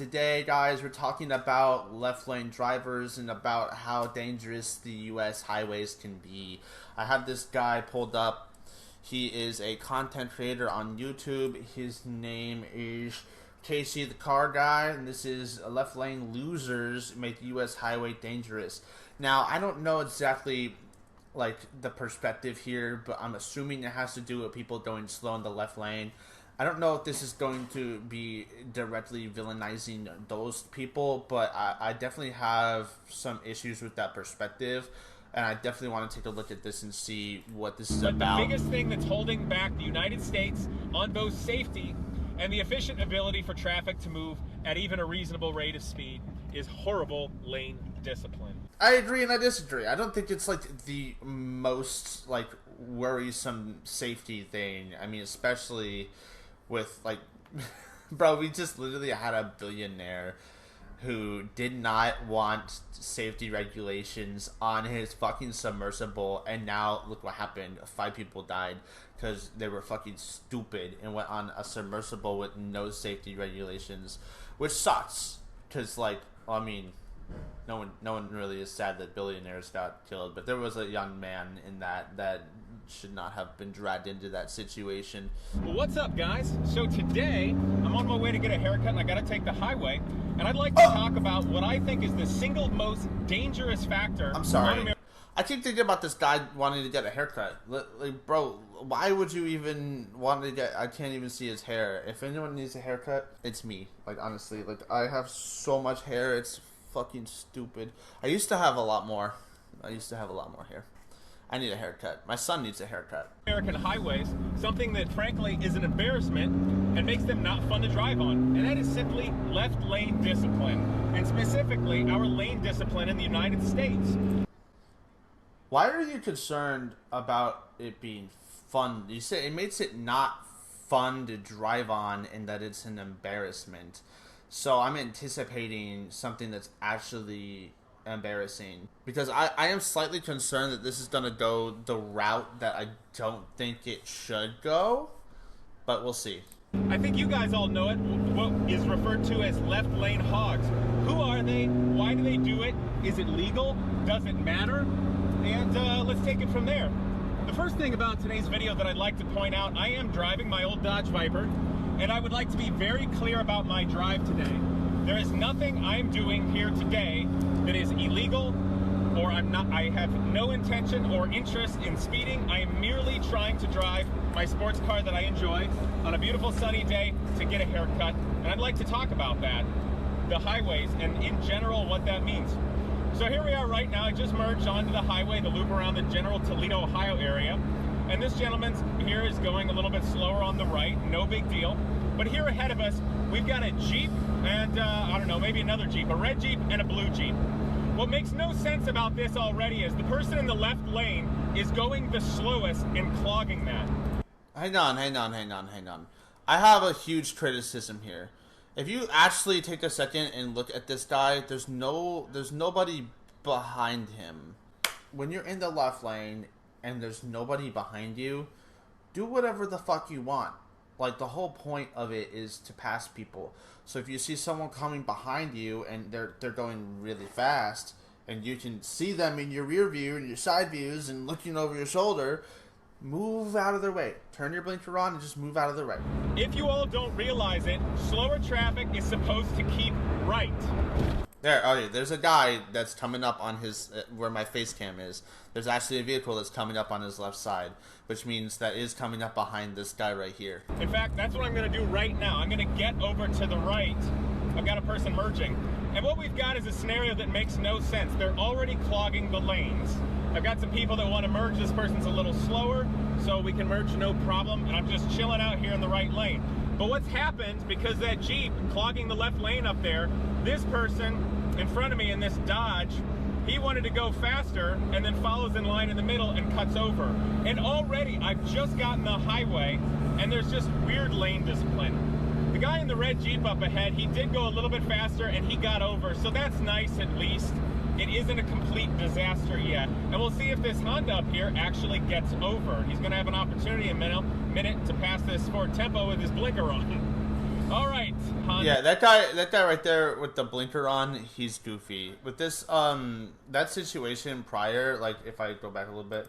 Today, guys, we're talking about left lane drivers and about how dangerous the U.S. highways can be. I have this guy pulled up. He is a content creator on YouTube. His name is Casey the Car Guy, and this is Left Lane Losers Make the U.S. Highway Dangerous. Now, I don't know exactly like the perspective here, but I'm assuming it has to do with people going slow in the left lane. I don't know if this is going to be directly villainizing those people, but I definitely have some issues with that perspective, and I definitely want to take a look at this and see what this is about. The biggest thing that's holding back the United States on both safety and the efficient ability for traffic to move at even a reasonable rate of speed is horrible lane discipline. I agree and I disagree. I don't think it's like the most like worrisome safety thing. I mean, especially with like, bro, we just literally had a billionaire who did not want safety regulations on his fucking submersible, and now look what happened. 5 people died because they were fucking stupid and went on a submersible with no safety regulations, which sucks. Because like, well, I mean, no one really is sad that billionaires got killed, but there was a young man in that should not have been dragged into that situation. Well, what's up, guys? So today I'm on my way to get a haircut, and I got to take the highway, and I'd like to talk about what I think is the single most dangerous factor. I'm sorry. I keep thinking about this guy wanting to get a haircut. Like, bro, why would you even want to get... I can't even see his hair. If anyone needs a haircut, it's me. Like, honestly. Like, I have so much hair, it's fucking stupid. I used to have a lot more. Hair. I need a haircut. My son needs a haircut. American highways, something that frankly is an embarrassment and makes them not fun to drive on. And that is simply left lane discipline. And specifically, our lane discipline in the United States. Why are you concerned about it being fun? You say it makes it not fun to drive on and that it's an embarrassment. So I'm anticipating something that's actually embarrassing, because I am slightly concerned that this is going to go the route that I don't think it should go, but we'll see. I think you guys all know it, what is referred to as left lane hogs. Who are they? Why do they do it? Is it legal? Does it matter? And let's take it from there. The first thing about today's video that I'd like to point out, I am driving my old Dodge Viper, and I would like to be very clear about my drive today. There is nothing I'm doing here today that is illegal, or I have no intention or interest in speeding. I am merely trying to drive my sports car that I enjoy on a beautiful sunny day to get a haircut, and I'd like to talk about that, the highways, and in general what that means. So here we are right now. I just merged onto the highway, the loop around the general Toledo, Ohio area, and this gentleman here is going a little bit slower on the right, no big deal. But here ahead of us, we've got a Jeep and, I don't know, maybe another Jeep, a red Jeep and a blue Jeep. What makes no sense about this already is the person in the left lane is going the slowest and clogging that. Hang on. I have a huge criticism here. If you actually take a second and look at this guy, there's nobody behind him. When you're in the left lane and there's nobody behind you, do whatever the fuck you want. Like, the whole point of it is to pass people. So if you see someone coming behind you and they're going really fast, and you can see them in your rear view and your side views and looking over your shoulder, move out of their way. Turn your blinker on and just move out of their way. If you all don't realize it, slower traffic is supposed to keep right. There's a guy that's coming up on his, where my face cam is. There's actually a vehicle that's coming up on his left side, which means that is coming up behind this guy right here. In fact, that's what I'm going to do right now. I'm going to get over to the right. I've got a person merging. And what we've got is a scenario that makes no sense. They're already clogging the lanes. I've got some people that want to merge. This person's a little slower, so we can merge no problem. And I'm just chilling out here in the right lane. But what's happened, because that Jeep clogging the left lane up there, this person in front of me in this Dodge, he wanted to go faster and then follows in line in the middle and cuts over. And already I've just gotten the highway and there's just weird lane discipline. The guy in the red Jeep up ahead, he did go a little bit faster and he got over, so that's nice at least. It isn't a complete disaster yet. And we'll see if this Honda up here actually gets over. He's going to have an opportunity in a minute to pass this Ford Tempo with his blinker on. All right, Honda. Yeah, that guy right there with the blinker on, he's goofy. With this, that situation prior, like if I go back a little bit,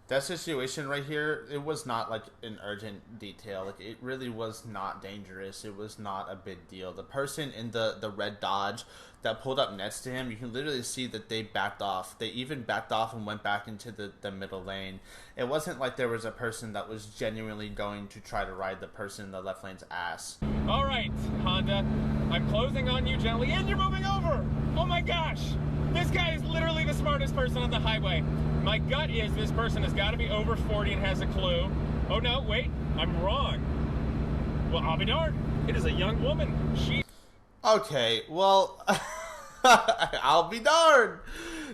that situation right here, it was not like an urgent detail. Like it really was not dangerous. It was not a big deal. The person in the red Dodge that pulled up next to him, you can literally see that they backed off. They even backed off and went back into the middle lane. It wasn't like there was a person that was genuinely going to try to ride the person in the left lane's ass. All right, Honda, I'm closing on you gently, and you're moving over. Oh my gosh, this guy is literally the smartest person on the highway. My gut is this person has got to be over 40 and has a clue. Oh no, wait, I'm wrong. Well, I'll be darned. It is a young woman. Okay, well, I'll be darned.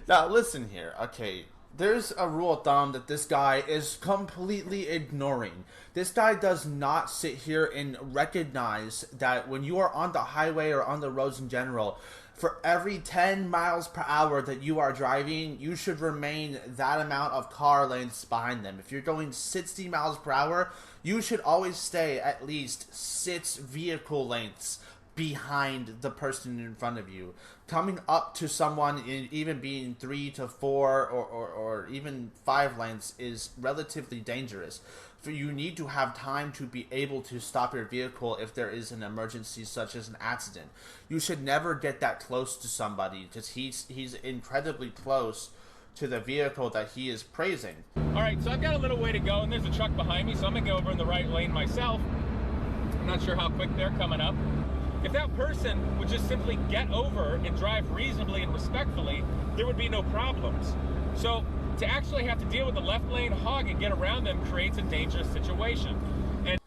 Now, listen here. Okay, there's a rule of thumb that this guy is completely ignoring. This guy does not sit here and recognize that when you are on the highway or on the roads in general, for every 10 miles per hour that you are driving, you should remain that amount of car lengths behind them. If you're going 60 miles per hour, you should always stay at least 6 vehicle lengths behind the person in front of you. Coming up to someone, even being 3 to 4 or even 5 lengths, is relatively dangerous. So you need to have time to be able to stop your vehicle if there is an emergency such as an accident. You should never get that close to somebody because he's incredibly close to the vehicle that he is praising. All right, so I've got a little way to go, and there's a truck behind me, so I'm going to go over in the right lane myself. I'm not sure how quick they're coming up. If that person would just simply get over and drive reasonably and respectfully, there would be no problems. So to actually have to deal with the left lane hog and get around them creates a dangerous situation. And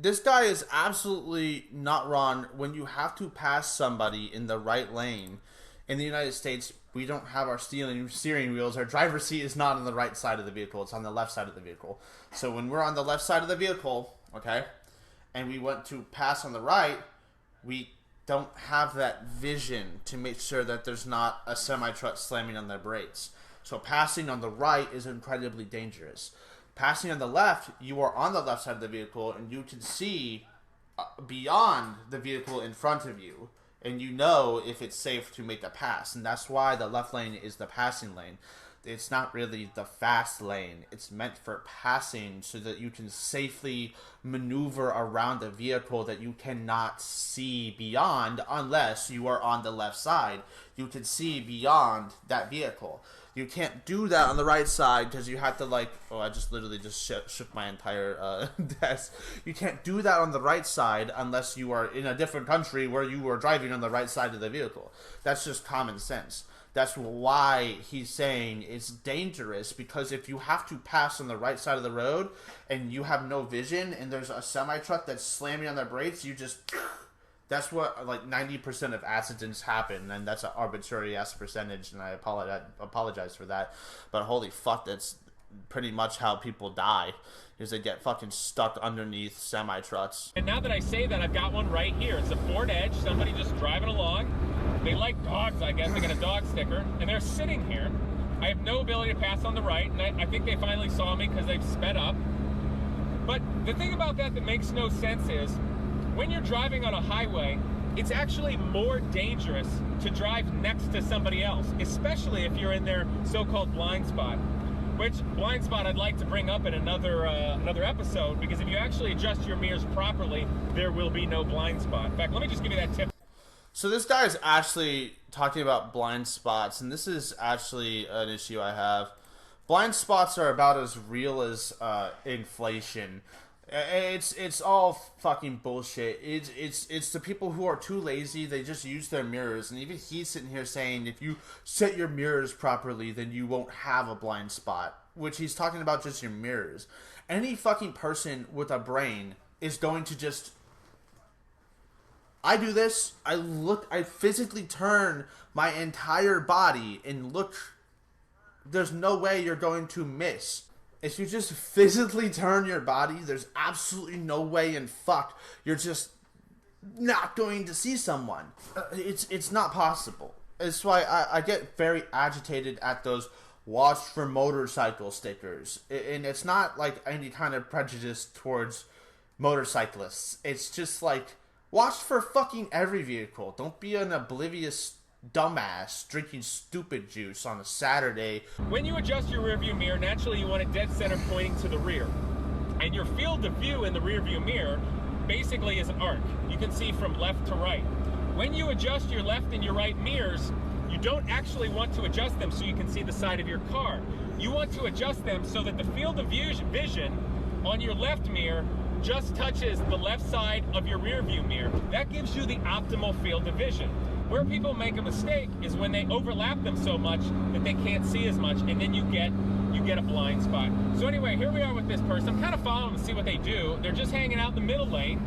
this guy is absolutely not wrong. When you have to pass somebody in the right lane, in the United States, we don't have our steering wheels. Our driver's seat is not on the right side of the vehicle. It's on the left side of the vehicle. So when we're on the left side of the vehicle, okay, and we want to pass on the right, we don't have that vision to make sure that there's not a semi-truck slamming on their brakes. So passing on the right is incredibly dangerous. Passing on the left, you are on the left side of the vehicle and you can see beyond the vehicle in front of you, and you know if it's safe to make a pass. And that's why the left lane is the passing lane. It's not really the fast lane. It's meant for passing so that you can safely maneuver around a vehicle that you cannot see beyond unless you are on the left side. You can see beyond that vehicle. You can't do that on the right side because you have to I just literally just shook my entire desk. You can't do that on the right side unless you are in a different country where you are driving on the right side of the vehicle. That's just common sense. That's why he's saying it's dangerous, because if you have to pass on the right side of the road and you have no vision and there's a semi-truck that's slamming on their brakes, you just... That's what 90% of accidents happen, and that's an arbitrary ass percentage, and I apologize for that. But holy fuck, that's pretty much how people die, is they get fucking stuck underneath semi-trucks. And now that I say that, I've got one right here. It's a Ford Edge, somebody just driving along. They like dogs, I guess. They got a dog sticker, and they're sitting here. I have no ability to pass on the right, and I think they finally saw me because they've sped up. But the thing about that makes no sense is, when you're driving on a highway, it's actually more dangerous to drive next to somebody else, especially if you're in their so-called blind spot. Which blind spot I'd like to bring up in another episode, because if you actually adjust your mirrors properly, there will be no blind spot. In fact, let me just give you that tip. So this guy is actually talking about blind spots, and this is actually an issue I have. Blind spots are about as real as inflation. It's all fucking bullshit. It's the people who are too lazy. They just use their mirrors, and even he's sitting here saying if you set your mirrors properly, then you won't have a blind spot. Which he's talking about just your mirrors. Any fucking person with a brain is going to just... I do this. I physically turn my entire body and look. There's no way you're going to miss. If you just physically turn your body, there's absolutely no way in fuck you're just not going to see someone. It's not possible. It's why I get very agitated at those watch for motorcycle stickers. And it's not like any kind of prejudice towards motorcyclists. It's just like Watch for fucking every vehicle. Don't be an oblivious dumbass drinking stupid juice on a Saturday. When you adjust your rear view mirror, naturally you want it dead center pointing to the rear. And your field of view in the rear view mirror basically is an arc. You can see from left to right. When you adjust your left and your right mirrors, you don't actually want to adjust them so you can see the side of your car. You want to adjust them so that the field of vision on your left mirror just touches the left side of your rear view mirror. That gives you the optimal field of vision. Where people make a mistake is when they overlap them so much that they can't see as much, and then you get a blind spot. So anyway, here we are with this person. I'm kind of following them to see what they do. They're just hanging out in the middle lane,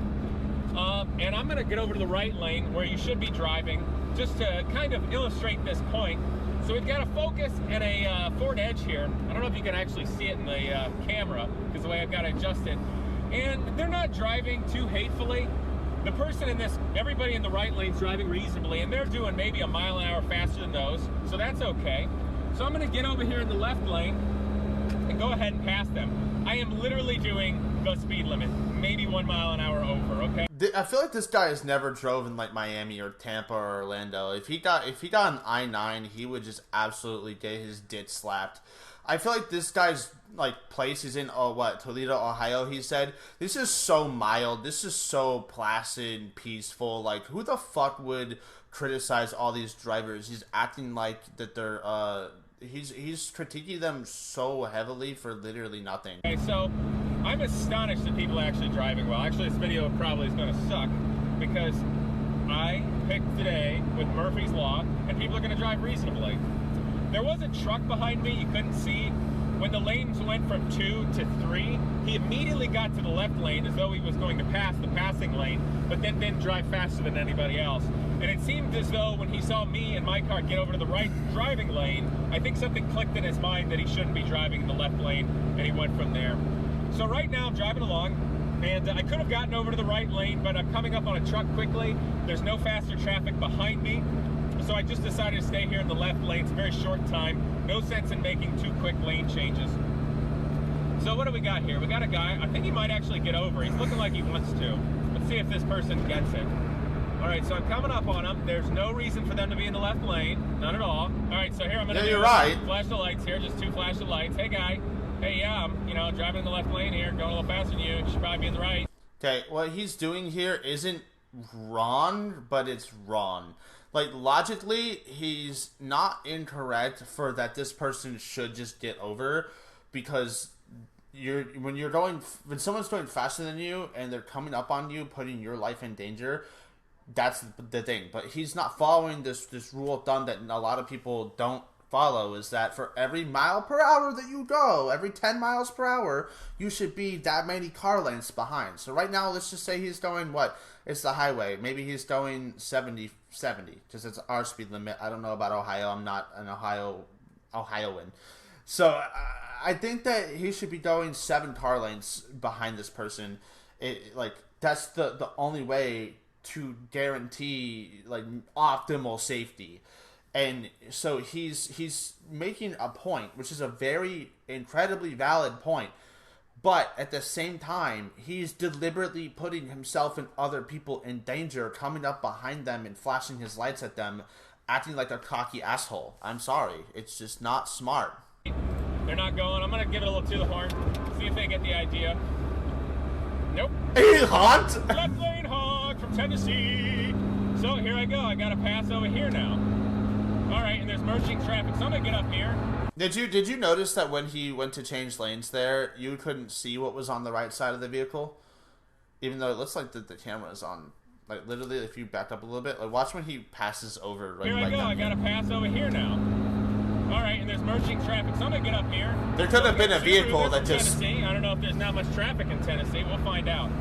and I'm gonna get over to the right lane where you should be driving, just to kind of illustrate this point. So we've got a Focus and a Ford Edge here. I don't know if you can actually see it in the camera, because the way I've got it adjusted. And they're not driving too hatefully. The person in this, everybody in the right lane's driving reasonably, and they're doing maybe a mile an hour faster than those, so that's okay. So I'm gonna get over here in the left lane and go ahead and pass them. I am literally doing the speed limit, maybe 1 mile an hour over, okay? I feel like this guy has never drove in like Miami or Tampa or Orlando. If he got an I-9, he would just absolutely get his dick slapped. I feel like this guy's like place is in Toledo, Ohio. He said this is so mild, this is so placid and peaceful. Like, who the fuck would criticize all these drivers? He's acting like that they're he's critiquing them so heavily for literally nothing. Okay, so I'm astonished that people are actually driving well. Actually, this video probably is going to suck because I picked today with Murphy's Law, and people are going to drive reasonably. There was a truck behind me you couldn't see. When the lanes went from 2 to 3, he immediately got to the left lane as though he was going to pass the passing lane, but then didn't drive faster than anybody else. And it seemed as though when he saw me and my car get over to the right driving lane, I think something clicked in his mind that he shouldn't be driving in the left lane, and he went from there. So right now I'm driving along, and I could have gotten over to the right lane, but I'm coming up on a truck quickly. There's no faster traffic behind me. So I just decided to stay here in the left lane. It's a very short time. No sense in making 2 quick lane changes. So what do we got here? We got a guy. I think he might actually get over. He's looking like he wants to. Let's see if this person gets it. All right, so I'm coming up on him. There's no reason for them to be in the left lane. None at all. All right, so here I'm going to flash the lights here. Just 2 flash the lights. Hey, guy. Hey, yeah, I'm driving in the left lane here, going a little faster than you. You should probably be in the right. Okay, what he's doing here isn't wrong, but it's wrong. Like, logically, he's not incorrect for that this person should just get over, because when someone's going faster than you and they're coming up on you, putting your life in danger, that's the thing. But he's not following this rule of thumb that a lot of people don't follow, is that for every mile per hour that you go, every 10 miles per hour, you should be that many car lengths behind. So right now, let's just say he's going, it's the highway. Maybe he's going 70, because it's our speed limit. I don't know about Ohio. I'm not an Ohioan. So I think that he should be going 7 car lengths behind this person. That's the only way to guarantee optimal safety. And so he's making a point, which is a very incredibly valid point. But at the same time, he's deliberately putting himself and other people in danger, coming up behind them and flashing his lights at them, acting like a cocky asshole. I'm sorry. It's just not smart. They're not going. I'm going to give it a little to the horn, see if they get the idea. Nope. Hey, honk! Left lane honk from Tennessee. So here I go. I got to pass over here now. All right, and there's merging traffic, so I'm going to get up here. Did you notice that when he went to change lanes there, you couldn't see what was on the right side of the vehicle? Even though it looks like the camera is on. Like, literally, if you back up a little bit, watch when he passes over. Here I go. I got to pass over here now. All right, and there's merging traffic, so I'm going to get up here. There could have been a vehicle that just... Tennessee. I don't know if there's not much traffic in Tennessee. We'll find out.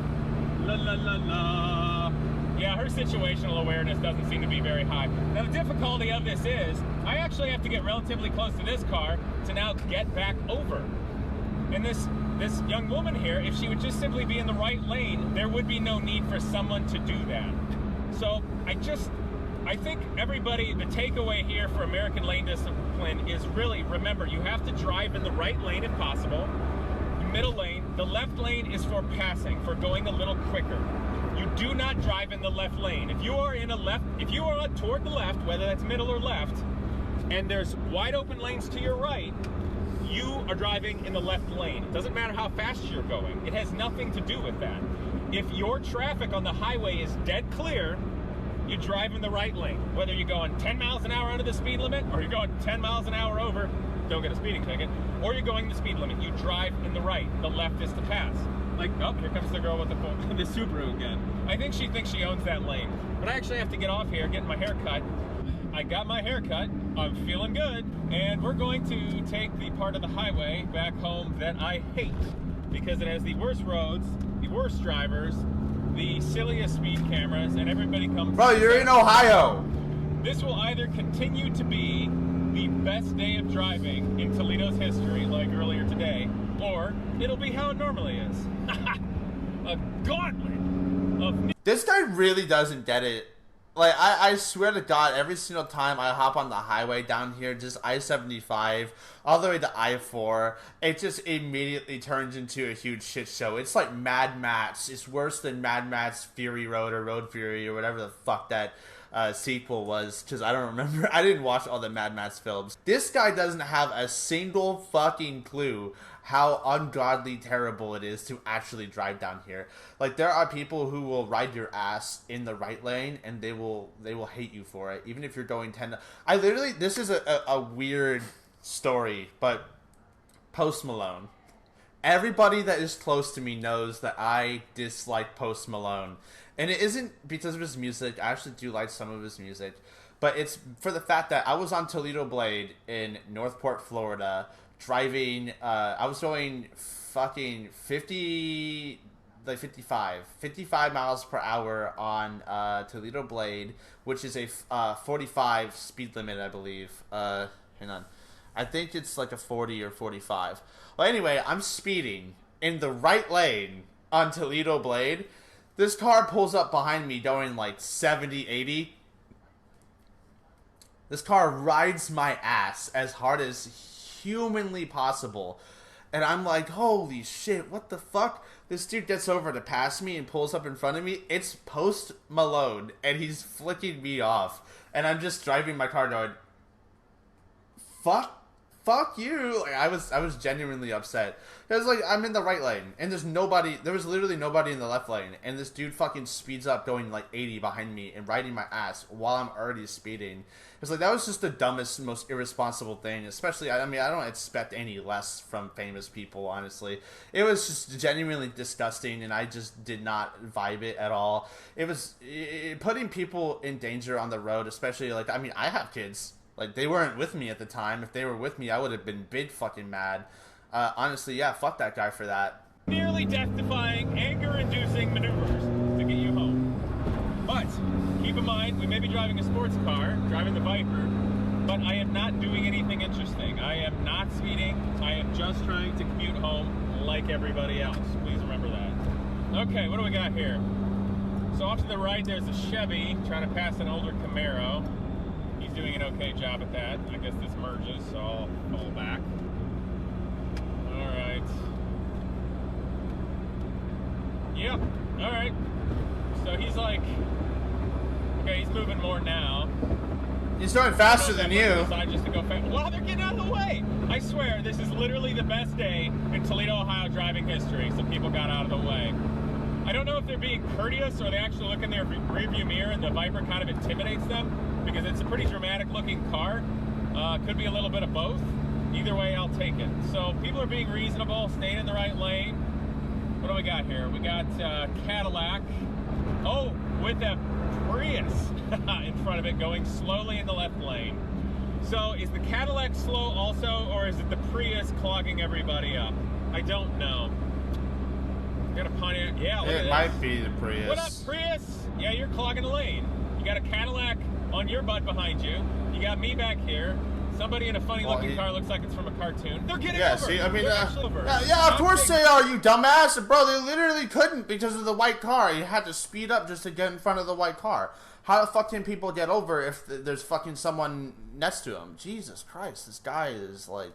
La, la, la, la. Yeah, her situational awareness doesn't seem to be very high. Now, the difficulty of this is, I actually have to get relatively close to this car to now get back over. And this young woman here, if she would just simply be in the right lane, there would be no need for someone to do that. So, I think everybody, the takeaway here for American lane discipline is really, remember, you have to drive in the right lane if possible. The middle lane, the left lane is for passing, for going a little quicker. You do not drive in the left lane. If you are toward the left, whether that's middle or left, and there's wide open lanes to your right, you are driving in the left lane. It doesn't matter how fast you're going. It has nothing to do with that. If your traffic on the highway is dead clear, you drive in the right lane. Whether you're going 10 miles an hour under the speed limit, or you're going 10 miles an hour over, don't get a speeding ticket, or you're going the speed limit, you drive in the right. The left is to pass. Like, oh, here comes the girl with the Subaru again. I think she thinks she owns that lane. But I actually have to get off here, get my hair cut. I got my hair cut, I'm feeling good, and we're going to take the part of the highway back home that I hate, because it has the worst roads, the worst drivers, the silliest speed cameras, and everybody comes... Bro, you're in Ohio! This will either continue to be the best day of driving in Toledo's history, like earlier today, or it'll be how it normally is. A gauntlet of... This guy really doesn't get it. Like, I swear to God, every single time I hop on the highway down here, just I-75, all the way to I-4, it just immediately turns into a huge shit show. It's like Mad Max. It's worse than Mad Max Fury Road or Road Fury or whatever the fuck that sequel was, because I don't remember. I didn't watch all the Mad Max films. This guy doesn't have a single fucking clue how ungodly terrible it is to actually drive down here. Like, there are people who will ride your ass in the right lane, and they will hate you for it, even if you're going 10. I literally, this is a weird story, but Post Malone. Everybody that is close to me knows that I dislike Post Malone. And it isn't because of his music. I actually do like some of his music. But it's for the fact that I was on Toledo Blade in Northport, Florida, driving, I was going fucking 55 miles per hour on Toledo Blade, which is a 45 speed limit, I believe. Hang on. I think it's like a 40 or 45. Well, anyway, I'm speeding in the right lane on Toledo Blade. This car pulls up behind me going like 70, 80. This car rides my ass as hard as humanly possible. And I'm like, holy shit, what the fuck? This dude gets over to pass me and pulls up in front of me. It's Post Malone, and he's flicking me off. And I'm just driving my car going, fuck you. Like, I was genuinely upset. Because, like, I'm in the right lane, and there was literally nobody in the left lane, and this dude fucking speeds up going, like, 80 behind me and riding my ass while I'm already speeding. It's like, that was just the dumbest, most irresponsible thing, especially, I mean, I don't expect any less from famous people, honestly. It was just genuinely disgusting, and I just did not vibe it at all. It was putting people in danger on the road, especially, like, I mean, I have kids. Like, they weren't with me at the time. If they were with me, I would have been big fucking mad. Honestly, yeah, fuck that guy for that. Nearly death-defying, anger-inducing maneuvers to get you home. But, keep in mind, we may be driving a sports car, driving the Viper, but I am not doing anything interesting. I am not speeding. I am just trying to commute home like everybody else. Please remember that. Okay, what do we got here? So off to the right, there's a Chevy trying to pass an older Camaro. He's doing an okay job at that. I guess this merges, so I'll pull back. Alright. Yep, alright. So he's like... Okay, he's moving more now. He's going faster than you. Just to go fast. Wow, they're getting out of the way! I swear, this is literally the best day in Toledo, Ohio driving history. Some people got out of the way. I don't know if they're being courteous or they actually look in their rearview mirror and the Viper kind of intimidates them, because it's a pretty dramatic looking car. Could be a little bit of both. Either way, I'll take it. So people are being reasonable, staying in the right lane. What do we got here? We got Cadillac. Oh, with a Prius in front of it going slowly in the left lane. So is the Cadillac slow also, or is it the Prius clogging everybody up? I don't know. Got a Pontiac. Yeah, look at this. It might be the Prius. What up, Prius? Yeah, you're clogging the lane. You got a Cadillac on your butt behind you. You got me back here. Somebody in a funny-looking car looks like it's from a cartoon. They're getting over. See, I mean, over. yeah, of course they are, you dumbass. Bro, they literally couldn't because of the white car. You had to speed up just to get in front of the white car. How the fuck can people get over if there's fucking someone next to them? Jesus Christ, this guy is like...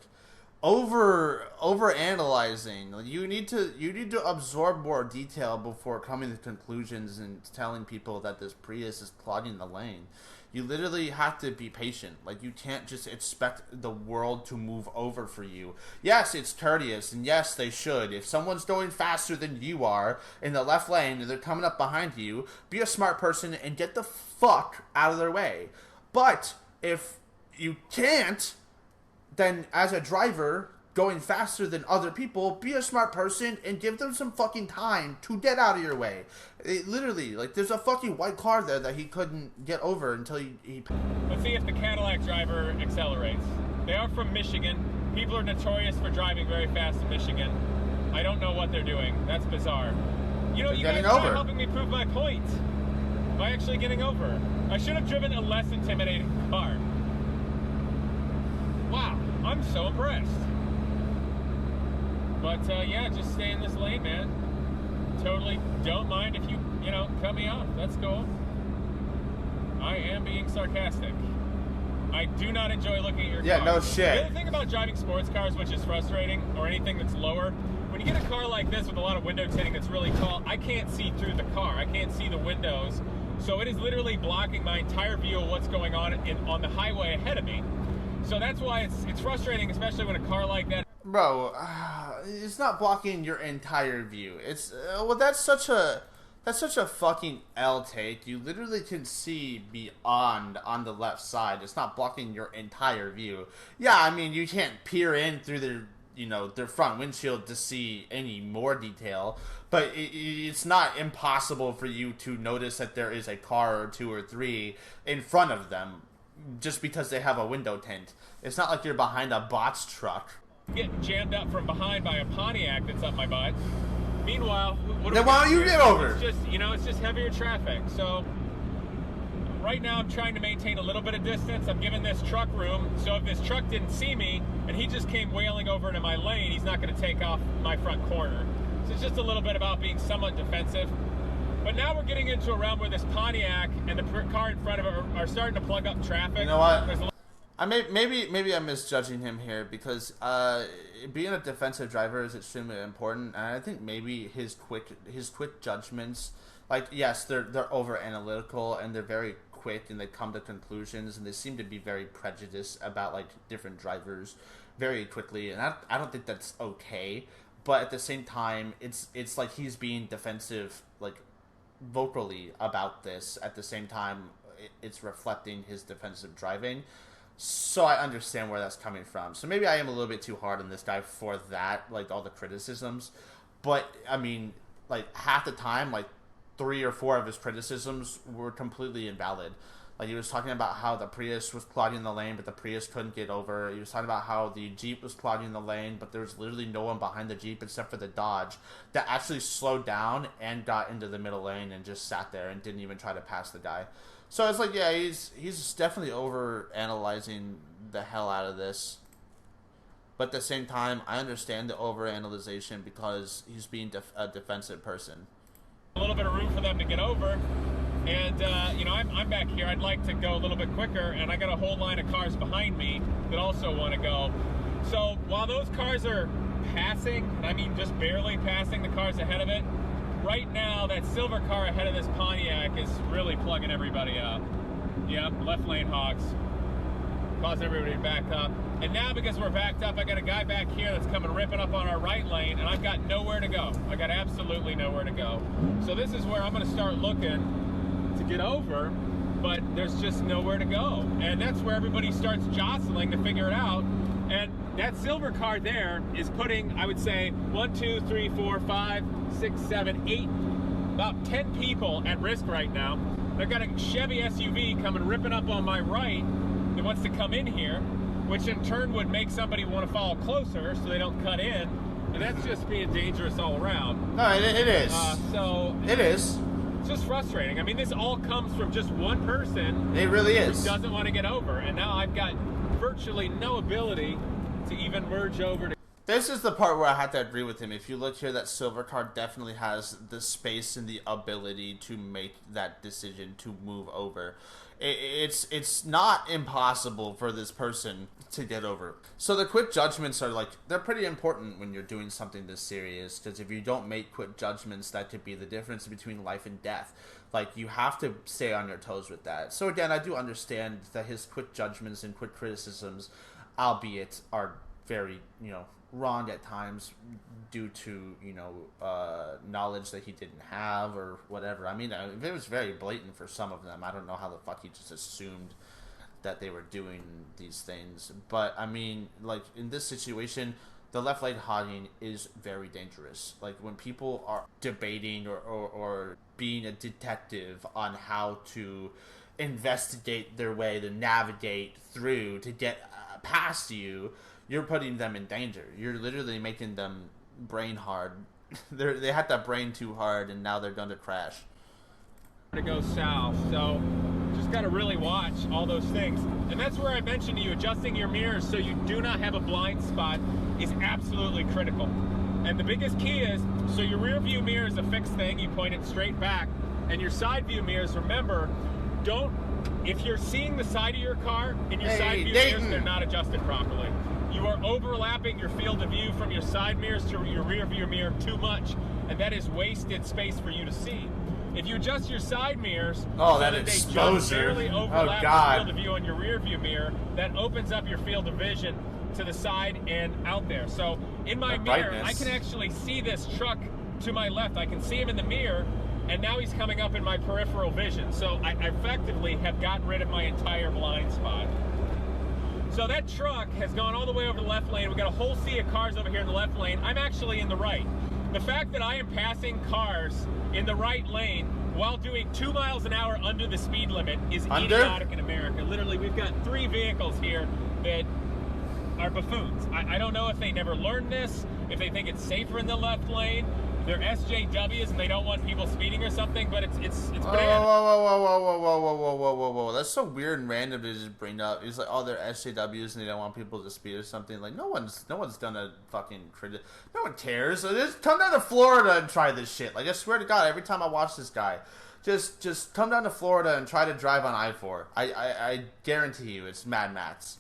over analyzing. You need to absorb more detail before coming to conclusions and telling people that this Prius is clogging the lane. You literally have to be patient. Like, you can't just expect the world to move over for you. Yes, it's courteous, and yes, they should. If someone's going faster than you are in the left lane and they're coming up behind you, be a smart person and get the fuck out of their way. But if you can't, then as a driver going faster than other people, be a smart person and give them some fucking time to get out of your way. Literally, like, there's a fucking white car there that he couldn't get over until he... Let's see if the Cadillac driver accelerates. They are from Michigan. People are notorious for driving very fast in Michigan. I don't know what they're doing. That's bizarre. You know, you guys are helping me prove my point by actually getting over. I should have driven a less intimidating car. Wow, I'm so impressed. But yeah, just stay in this lane, man. Totally don't mind if you cut me off. That's cool. I am being sarcastic. I do not enjoy looking at your car. Yeah, no shit. The other thing about driving sports cars, which is frustrating, or anything that's lower, when you get a car like this with a lot of window tinting that's really tall, I can't see through the car. I can't see the windows. So it is literally blocking my entire view of what's going on on the highway ahead of me. So that's why it's frustrating, especially when a car like that... Bro, it's not blocking your entire view. It's well, that's such a fucking L take. You literally can see beyond on the left side. It's not blocking your entire view. Yeah, I mean, you can't peer in through their front windshield to see any more detail, but it's not impossible for you to notice that there is a car or two or three in front of them just because they have a window tint. It's not like you're behind a bots truck. Getting jammed up from behind by a Pontiac that's up my butt. Meanwhile, then why don't you get over? It's just, it's just heavier traffic. So right now I'm trying to maintain a little bit of distance. I'm giving this truck room. So if this truck didn't see me and he just came wailing over into my lane, he's not going to take off my front corner. So it's just a little bit about being somewhat defensive. But now we're getting into a realm where this Pontiac and the car in front of it are starting to plug up traffic. You know what? Maybe I'm misjudging him here because being a defensive driver is extremely important, and I think maybe his quick judgments, like, yes, they're over analytical and they're very quick and they come to conclusions and they seem to be very prejudiced about like different drivers very quickly, and I don't think that's okay. But at the same time, it's like he's being defensive, like, vocally about this. At the same time, it's reflecting his defensive driving. So I understand where that's coming from. So maybe I am a little bit too hard on this guy for that, like all the criticisms. But, I mean, like half the time, like 3 or 4 of his criticisms were completely invalid. Like, he was talking about how the Prius was clogging the lane, but the Prius couldn't get over. He was talking about how the Jeep was clogging the lane, but there was literally no one behind the Jeep except for the Dodge that actually slowed down and got into the middle lane and just sat there and didn't even try to pass the guy. So it's like, yeah, he's definitely over analyzing the hell out of this. But at the same time, I understand the over analyzation because he's being a defensive person. A little bit of room for them to get over, and I'm back here. I'd like to go a little bit quicker, and I got a whole line of cars behind me that also want to go. So while those cars are passing, I mean just barely passing the cars ahead of it, right now, that silver car ahead of this Pontiac is really plugging everybody up. Yep, left lane hogs. Causing everybody to back up. And now, because we're backed up, I got a guy back here that's coming ripping up on our right lane, and I've got nowhere to go. I got absolutely nowhere to go. So this is where I'm going to start looking to get over, but there's just nowhere to go. And that's where everybody starts jostling to figure it out. And that silver car there is putting, I would say, 1, 2, 3, 4, 5, 6, 7, 8, about 10 people at risk right now. They've got a Chevy SUV coming ripping up on my right that wants to come in here, which in turn would make somebody want to follow closer so they don't cut in. And that's just being dangerous all around. No, it is. It is. It's just frustrating. I mean, this all comes from just one person. It really is. Who doesn't want to get over. And now I've got virtually no ability to even merge over. This is the part where I have to agree with him. If you look here, that silver car definitely has the space and the ability to make that decision to move over. It's not impossible for this person to get over. So the quick judgments are like, they're pretty important when you're doing something this serious, because if you don't make quick judgments, that could be the difference between life and death. Like, you have to stay on your toes with that. So again, I do understand that his quick judgments and quick criticisms, albeit, are very, wrong at times due to, knowledge that he didn't have or whatever. I mean, it was very blatant for some of them. I don't know how the fuck he just assumed that they were doing these things. But, I mean, like, in this situation, the left lane hogging is very dangerous. Like, when people are debating or being a detective on how to investigate their way to navigate through to get past you, you're putting them in danger. You're literally making them brain hard. They had that brain too hard, and now they're going to crash. To go south, so just got to really watch all those things. And that's where I mentioned to you, adjusting your mirrors so you do not have a blind spot is absolutely critical. And the biggest key is, so your rear view mirror is a fixed thing, you point it straight back, and your side view mirrors, remember, if you're seeing the side of your car in your side view mirrors, they're not adjusted properly. You are overlapping your field of view from your side mirrors to your rear view mirror too much, and that is wasted space for you to see. If you adjust your side mirrors so that they just barely overlap your field of view on your rear view mirror, that opens up your field of vision to the side and out there. So in my mirror, I can actually see this truck to my left. I can see him in the mirror, and now he's coming up in my peripheral vision. So I effectively have gotten rid of my entire blind spot. So that truck has gone all the way over the left lane. We've got a whole sea of cars over here in the left lane. I'm actually in the right. The fact that I am passing cars in the right lane while doing 2 miles an hour under the speed limit is idiotic in America. Literally, we've got 3 vehicles here that are buffoons. I don't know if they never learned this, if they think it's safer in the left lane. They're SJWs and they don't want people speeding or something, but it's bananas. Whoa. That's so weird and random to just bring up. It's like, oh, they're SJWs and they don't want people to speed or something. Like, no one's done a fucking critic. No one cares. So just come down to Florida and try this shit. Like, I swear to God, every time I watch this guy, just come down to Florida and try to drive on I-4. I guarantee you, it's Mad Max.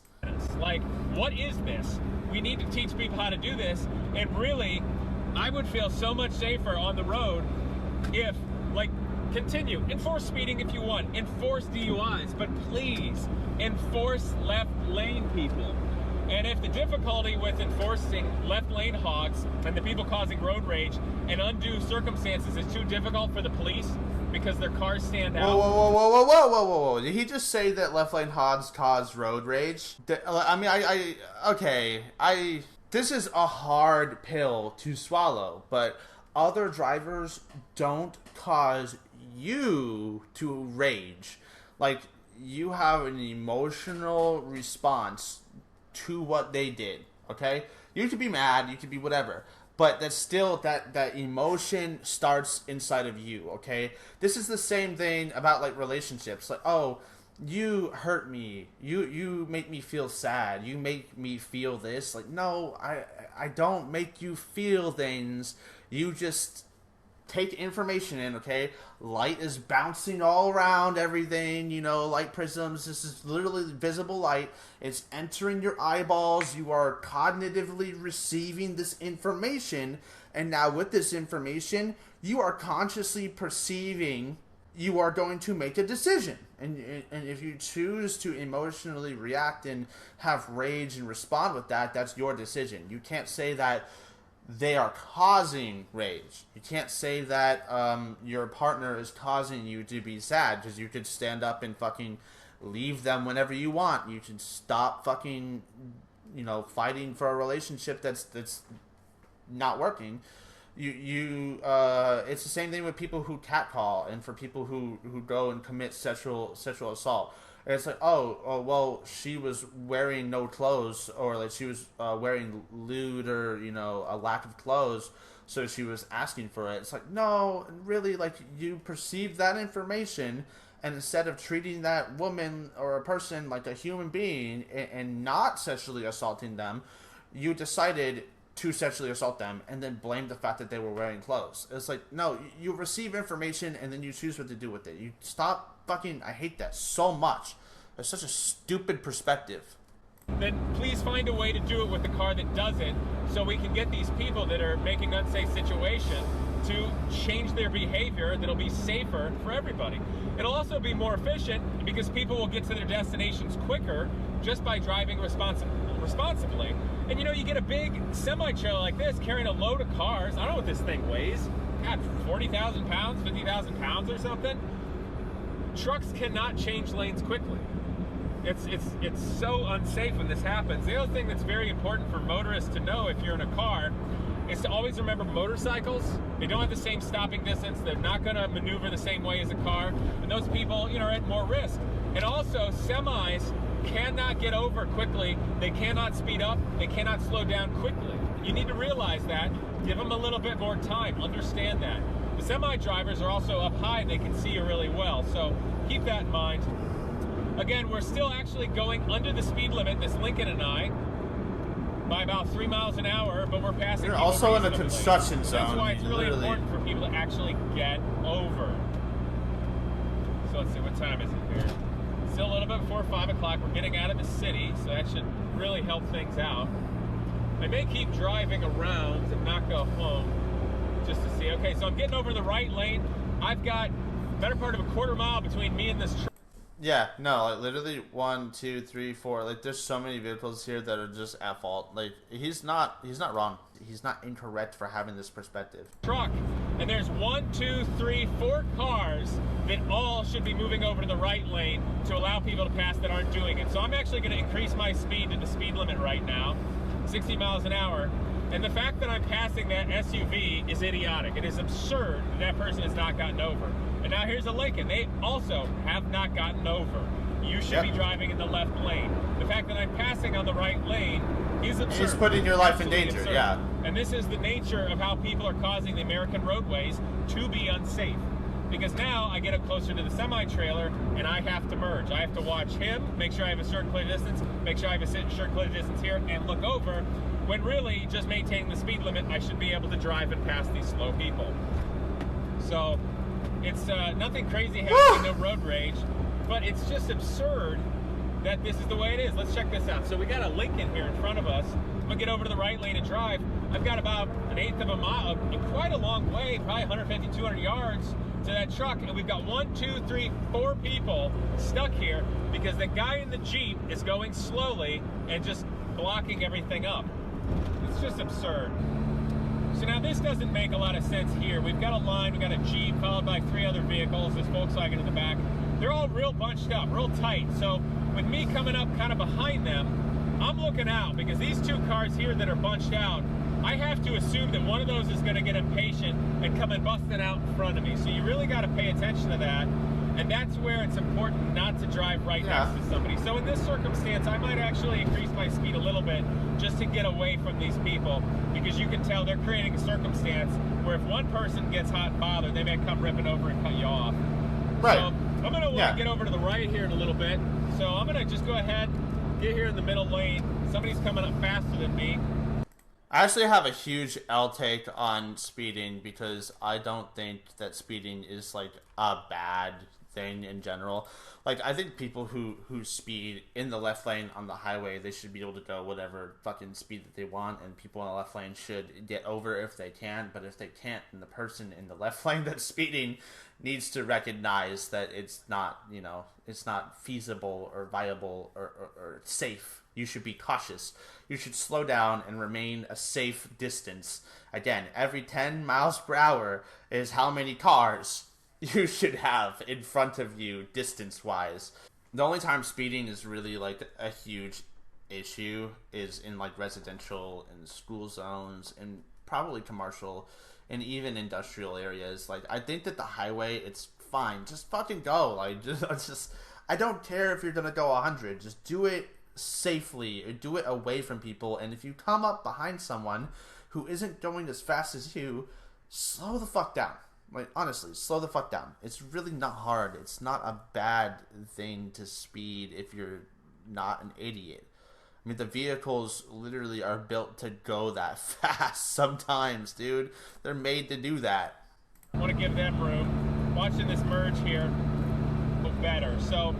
Like, what is this? We need to teach people how to do this, and really, I would feel so much safer on the road if, continue. Enforce speeding if you want. Enforce DUIs. But please, enforce left lane people. And if the difficulty with enforcing left lane hogs and the people causing road rage and undue circumstances is too difficult for the police because their cars stand out. Whoa. Did he just say that left lane hogs cause road rage? I mean, okay. This is a hard pill to swallow, but other drivers don't cause you to rage. Like, you have an emotional response to what they did, okay? You could be mad, you could be whatever, but that's still, that emotion starts inside of you, okay? This is the same thing about, like, relationships. Like, oh, you hurt me, you make me feel sad, you make me feel this. Like, no, I don't make you feel things. You just take information in, okay? Light is bouncing all around everything, light prisms. This is literally visible light. It's entering your eyeballs. You are cognitively receiving this information, and now with this information, you are consciously perceiving. You are going to make a decision. And if you choose to emotionally react and have rage and respond with that, that's your decision. You can't say that they are causing rage. You can't say that your partner is causing you to be sad, because you could stand up and fucking leave them whenever you want. You can stop fucking, fighting for a relationship that's not working. It's the same thing with people who catcall, and for people who go and commit sexual assault. It's like, oh, well, she was wearing no clothes, or like she was wearing lewd, or a lack of clothes, so she was asking for it. It's like, no, really, like, you perceive that information, and instead of treating that woman or a person like a human being and not sexually assaulting them, you decided to sexually assault them and then blame the fact that they were wearing clothes. It's like, no, you receive information and then you choose what to do with it. You stop fucking, I hate that so much. It's such a stupid perspective. Then please find a way to do it with the car that doesn't, so we can get these people that are making unsafe situations to change their behavior that'll be safer for everybody. It'll also be more efficient because people will get to their destinations quicker just by driving responsibly. And you know, you get a big semi-trailer like this carrying a load of cars. I don't know what this thing weighs. God, 40,000 pounds, 50,000 pounds or something. Trucks cannot change lanes quickly. It's so unsafe when this happens. The other thing that's very important for motorists to know if you're in a car is to always remember motorcycles. They don't have the same stopping distance. They're not going to maneuver the same way as a car. And those people, you know, are at more risk. And also, semis cannot get over quickly. They cannot speed up. They cannot slow down quickly. You need to realize that. Give them a little bit more time. Understand that. The semi drivers are also up high and they can see you really well. So keep that in mind. Again, we're still actually going under the speed limit, this Lincoln and I, by about 3 miles an hour, but we're passing. You're also in a construction zone. That's why it's really important for people to actually get over. So let's see, what time is it here? Still a little bit before 5 o'clock. We're getting out of the city, so that should really help things out. I may keep driving around and not go home just to see. Okay, so I'm getting over the right lane. I've got better part of a quarter mile between me and this truck. Yeah, no, like literally 1, 2, 3, 4. Like, there's so many vehicles here that are just at fault. Like, he's not wrong. He's not incorrect for having this perspective. Truck, and there's 1, 2, 3, 4 cars that all should be moving over to the right lane to allow people to pass that aren't doing it. So I'm actually going to increase my speed to the speed limit right now, 60 miles an hour. And the fact that I'm passing that SUV is idiotic. It is absurd that that person has not gotten over. And now here's a Lincoln. They also have not gotten over. You should be driving in the left lane. The fact that I'm passing on the right lane is absurd. It's putting your life Absolutely in danger, absurd. yeah. And this is the nature of how people are causing the American roadways to be unsafe. Because now I get up closer to the semi-trailer and I have to merge. I have to watch him, make sure I have a certain clear distance, make sure I have a certain clear distance here, and look over, when really, just maintaining the speed limit, I should be able to drive and pass these slow people. So, it's nothing crazy happening, no road rage, but it's just absurd that this is the way it is. Let's check this out. So we got a Lincoln here in front of us. I'm gonna get over to the right lane and drive. I've got about 1/8 of a mile, quite a long way, probably 150, 200 yards to that truck, and we've got 1, 2, 3, 4 people stuck here because the guy in the Jeep is going slowly and just blocking everything up. It's just absurd. So now this doesn't make a lot of sense here. We've got a line, we've got a Jeep followed by 3 other vehicles, this Volkswagen in the back. They're all real bunched up, real tight. So with me coming up kind of behind them, I'm looking out because these 2 cars here that are bunched out, I have to assume that one of those is going to get impatient and come and busting out in front of me. So you really got to pay attention to that. And that's where it's important not to drive right next to somebody. So in this circumstance, I might actually increase my speed a little bit just to get away from these people, because you can tell they're creating a circumstance where if one person gets hot and bothered, they may come ripping over and cut you off. Right. So I'm going to get over to the right here in a little bit. So I'm going to just go ahead, get here in the middle lane. Somebody's coming up faster than me. I actually have a huge L take on speeding because I don't think that speeding is like a bad thing in general. Like, I think people who speed in the left lane on the highway, they should be able to go whatever fucking speed that they want, and people in the left lane should get over if they can. But if they can't, then the person in the left lane that's speeding needs to recognize that it's not, you know, it's not feasible or viable or safe. You should be cautious. You should slow down and remain a safe distance. Again, every 10 miles per hour is how many cars you should have in front of you distance-wise. The only time speeding is really like a huge issue is in like residential and school zones and probably commercial and even industrial areas. Like, I think that the highway, it's fine. Just fucking go. Like, just I don't care if you're gonna go 100. Just do it safely, or do it away from people. And if you come up behind someone who isn't going as fast as you, slow the fuck down. Like, honestly, slow the fuck down. It's really not hard. It's not a bad thing to speed if you're not an idiot. I I mean, the vehicles literally are built to go that fast sometimes, dude. They're made to do that. I want to give them room. Watching this merge here, look better. So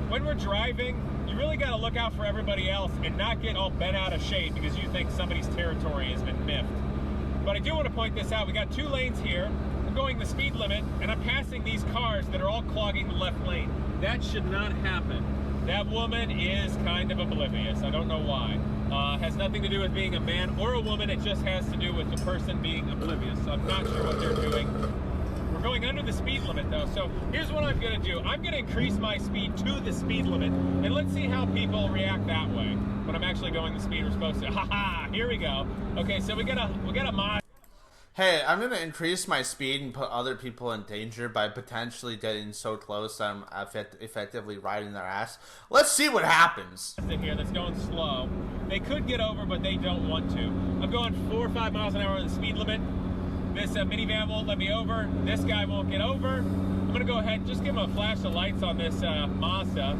when we're driving, you really got to look out for everybody else and not get all bent out of shape because you think somebody's territory has been miffed. But I do want to point this out. We got 2 lanes here. I'm going the speed limit, and I'm passing these cars that are all clogging the left lane. That should not happen. That woman is kind of oblivious. I don't know why. Has nothing to do with being a man or a woman. It just has to do with the person being oblivious. So I'm not sure what they're doing. We're going under the speed limit, though. So here's what I'm going to do. I'm going to increase my speed to the speed limit, and let's see how people react that way when I'm actually going the speed we're supposed to. Ha-ha! Here we go. Okay, so we got a mod. Hey, I'm going to increase my speed and put other people in danger by potentially getting so close I'm effectively riding their ass. Let's see what happens. Here that's going slow. They could get over, but they don't want to. I'm going 4 or 5 miles an hour on the speed limit. This minivan won't let me over. This guy won't get over. I'm going to go ahead and just give him a flash of lights on this Mazda.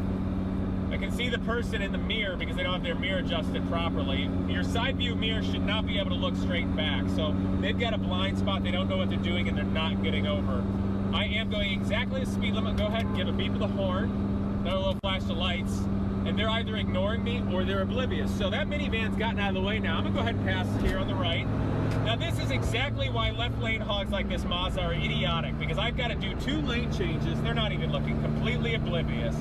I can see the person in the mirror because they don't have their mirror adjusted properly. Your side view mirror should not be able to look straight back. So they've got a blind spot. They don't know what they're doing and they're not getting over. I am going exactly the speed limit. Go ahead and give a beep of the horn. Another little flash of lights. And they're either ignoring me or they're oblivious. So that minivan's gotten out of the way now. I'm going to go ahead and pass here on the right. Now this is exactly why left lane hogs like this Mazda are idiotic. Because I've got to do 2 lane changes. They're not even looking, completely oblivious.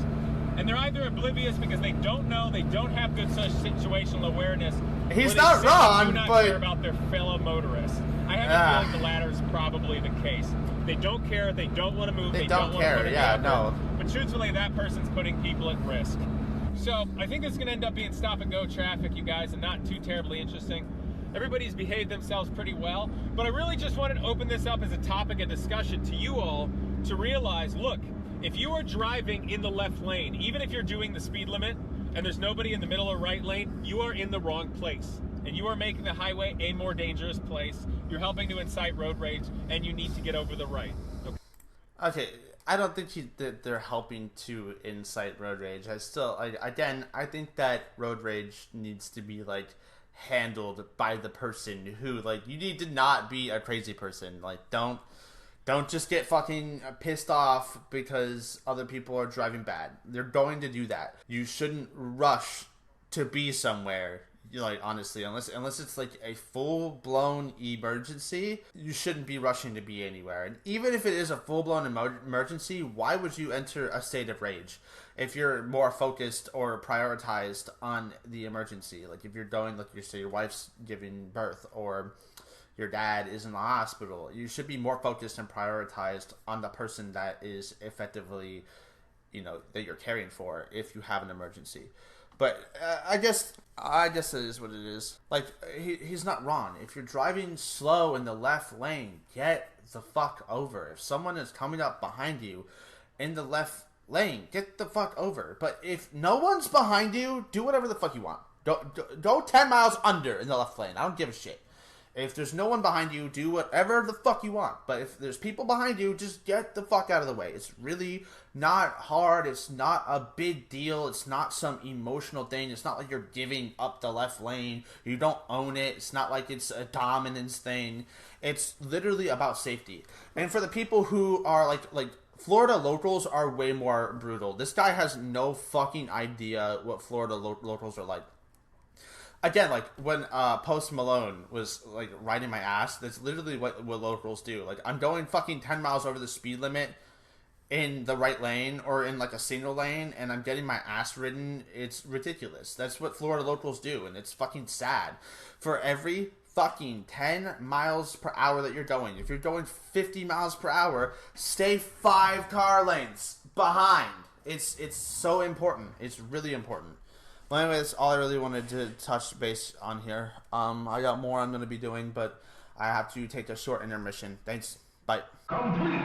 And they're either oblivious because they don't know, they don't have good situational awareness. He's not wrong, do not but care about their fellow motorists. I have a feeling the latter is probably the case. They don't care, they don't want to move, they don't care. Want to Yeah, no. But truthfully, that person's putting people at risk. So I think this is going to end up being stop and go traffic, you guys, and not too terribly interesting. Everybody's behaved themselves pretty well, but I really just wanted to open this up as a topic of discussion to you all to realize, look, if you are driving in the left lane, even if you're doing the speed limit and there's nobody in the middle or right lane, you are in the wrong place. And you are making the highway a more dangerous place. You're helping to incite road rage, and you need to get over the right. Okay, I don't think that they're helping to incite road rage. I think that road rage needs to be, like, handled by the person who, like, you need to not be a crazy person. Like, don't just get fucking pissed off because other people are driving bad. They're going to do that. You shouldn't rush to be somewhere. Like, honestly, unless it's like a full-blown emergency, you shouldn't be rushing to be anywhere. And even if it is a full-blown emergency, why would you enter a state of rage if you're more focused or prioritized on the emergency? Like, if you're going, like you say, your wife's giving birth or your dad is in the hospital, you should be more focused and prioritized on the person that is effectively, that you're caring for if you have an emergency. But I guess it is what it is. Like, he's not wrong. If you're driving slow in the left lane, get the fuck over. If someone is coming up behind you in the left lane, get the fuck over. But if no one's behind you, do whatever the fuck you want. Go 10 miles under in the left lane. I don't give a shit. If there's no one behind you, do whatever the fuck you want. But if there's people behind you, just get the fuck out of the way. It's really not hard. It's not a big deal. It's not some emotional thing. It's not like you're giving up the left lane. You don't own it. It's not like it's a dominance thing. It's literally about safety. And for the people who are like Florida locals are way more brutal. This guy has no fucking idea what Florida locals are like. Again, like, when Post Malone was, like, riding my ass, that's literally what locals do. Like, I'm going fucking 10 miles over the speed limit in the right lane or in, like, a single lane, and I'm getting my ass ridden. It's ridiculous. That's what Florida locals do, and it's fucking sad. For every fucking 10 miles per hour that you're going, if you're going 50 miles per hour, stay 5 car lengths behind. It's so important. It's really important. Well, anyways, all I really wanted to touch base on here. I got more I'm going to be doing, but I have to take a short intermission. Thanks. Bye. Complete.